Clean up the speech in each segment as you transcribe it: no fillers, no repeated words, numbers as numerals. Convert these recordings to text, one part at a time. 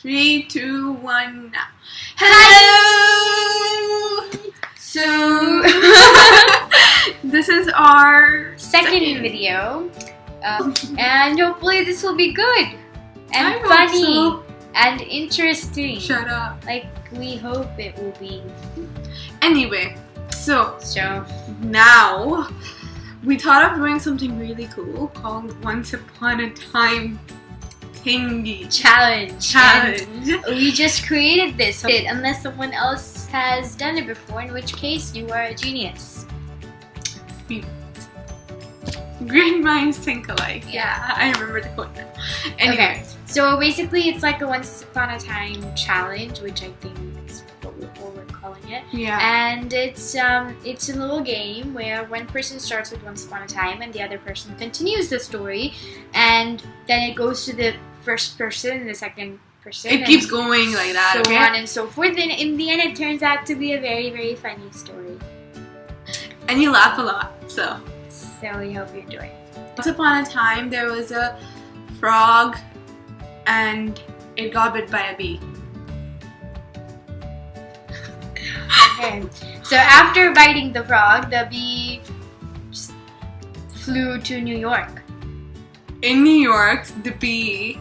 3, 2, 1, now. Hello! So, this is our second video. And hopefully this will be good. And I hope funny. so. And interesting. Shut up. Like, we hope it will be. Anyway, so now we thought of doing something really cool called Once Upon a Time Thingy Challenge. Challenge. And we just created this, unless someone else has done it before, in which case you are a genius. Great minds think alike. Yeah. I remember the quote now. Anyway. Okay, so basically it's like a Once Upon a Time challenge, which I think is what we're calling it. Yeah. And it's a little game where one person starts with Once Upon a Time and the other person continues the story, and then it goes to the first person and the second person. It keeps going like that, so okay? on and so forth. And in the end, it turns out to be a very, very funny story. And you laugh a lot, so we hope you enjoy it. Once upon a time, there was a frog, and it got bit by a bee. Okay. So after biting the frog, the bee flew to New York. In New York, the bee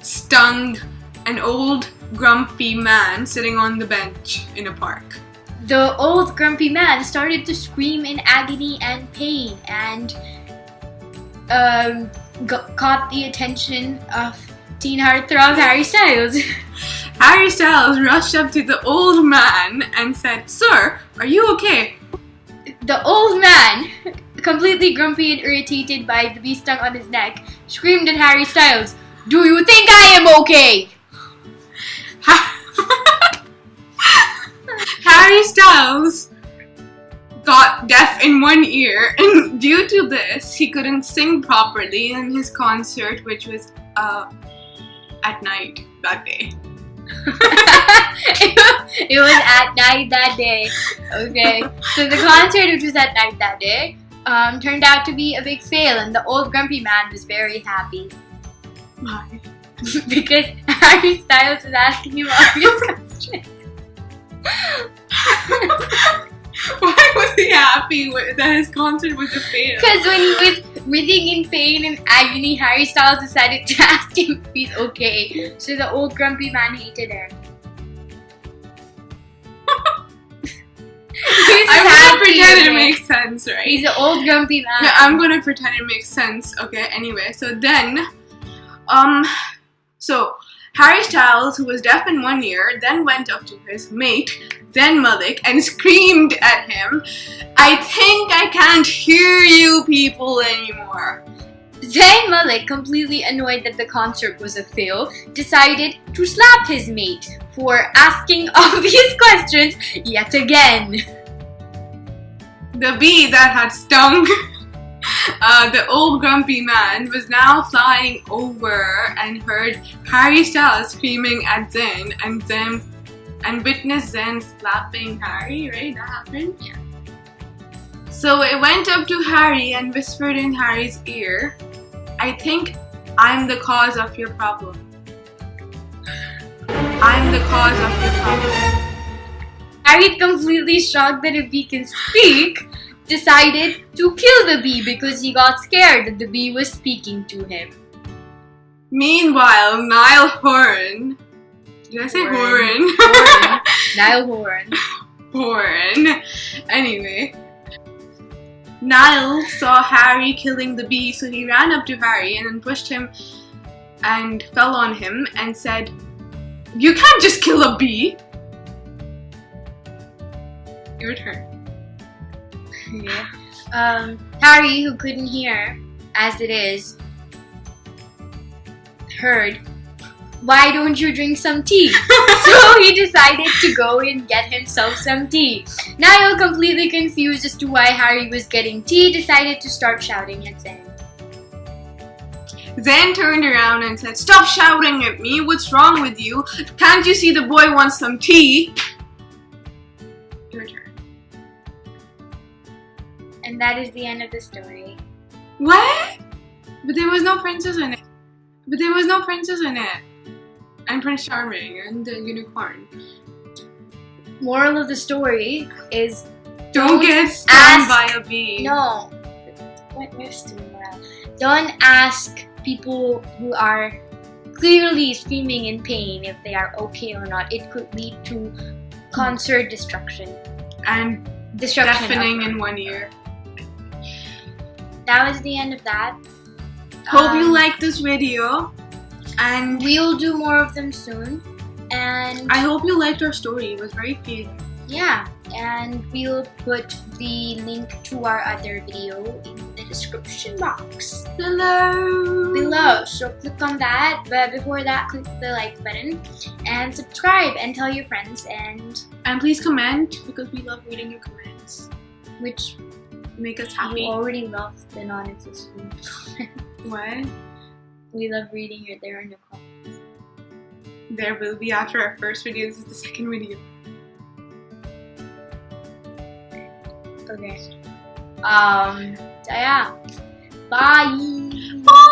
stung an old grumpy man sitting on the bench in a park. The old grumpy man started to scream in agony and pain and caught the attention of teen heartthrob Harry Styles. Harry Styles rushed up to the old man and said, "Sir, are you okay?" The old man, completely grumpy and irritated by the bee stung on his neck, screamed at Harry Styles, "Do you think I am okay?" Harry Styles got deaf in one ear, and due to this, he couldn't sing properly in his concert, which was at night that day. It was at night that day. Okay, so the concert, which was at night that day, turned out to be a big fail, and the old grumpy man was very happy. Why? Because Harry Styles was asking him all these questions. Why was he happy that his concert was a fail? Because when he was writhing in pain and agony, Harry Styles decided to ask him if he's okay. So the old grumpy man hated him. I'm gonna pretend it makes sense, right? He's an old grumpy man. Yeah, I'm gonna pretend it makes sense. Okay, anyway, so then, so Harry Styles, who was deaf in one ear, then went up to his mate, Zayn Malik, and screamed at him, "I think I can't hear you people anymore." Zayn Malik, completely annoyed that the concert was a fail, decided to slap his mate for asking obvious questions yet again. The bee that had stung the old grumpy man was now flying over and heard Harry Styles screaming at Zayn and witnessed Zayn slapping Harry, right? That happened? Yeah. So it went up to Harry and whispered in Harry's ear, "I think I'm the cause of your problem. I'm the cause of your problem." Harry, completely shocked that a bee can speak, decided to kill the bee because he got scared that the bee was speaking to him. Meanwhile, Niall Horan. Did I say Horan? Niall Horan. Horan. Anyway. Niall saw Harry killing the bee, so he ran up to Harry and then pushed him and fell on him and said, "You can't just kill a bee." Your turn. Yeah. Harry, who couldn't hear, as it is, heard, "Why don't you drink some tea?" So he decided to go and get himself some tea. Niall, completely confused as to why Harry was getting tea, decided to start shouting at Zayn. Zayn turned around and said, "Stop shouting at me, what's wrong with you? Can't you see the boy wants some tea?" Your turn. And that is the end of the story. What? But there was no princess in it. And Prince Charming and the unicorn. Moral of the story is Don't get stung ask- by a bee. no. Where's the moral? Don't ask people who are clearly screaming in pain if they are okay or not. It could lead to concert destruction. And Destruction. deafening in one ear. That was the end of that. Hope you liked this video. And We'll do more of them soon. And I hope you liked our story. It was very creative. yeah, and we'll put the link to our other video in the description box below. So click on that, but before that, click the like button and subscribe and tell your friends, and And please comment because we love reading your comments. which Make us you happy. already love the non-existent. What? We love reading your there in the comments. There will be after our first video. This is the second video. Okay. So yeah. Bye. Bye!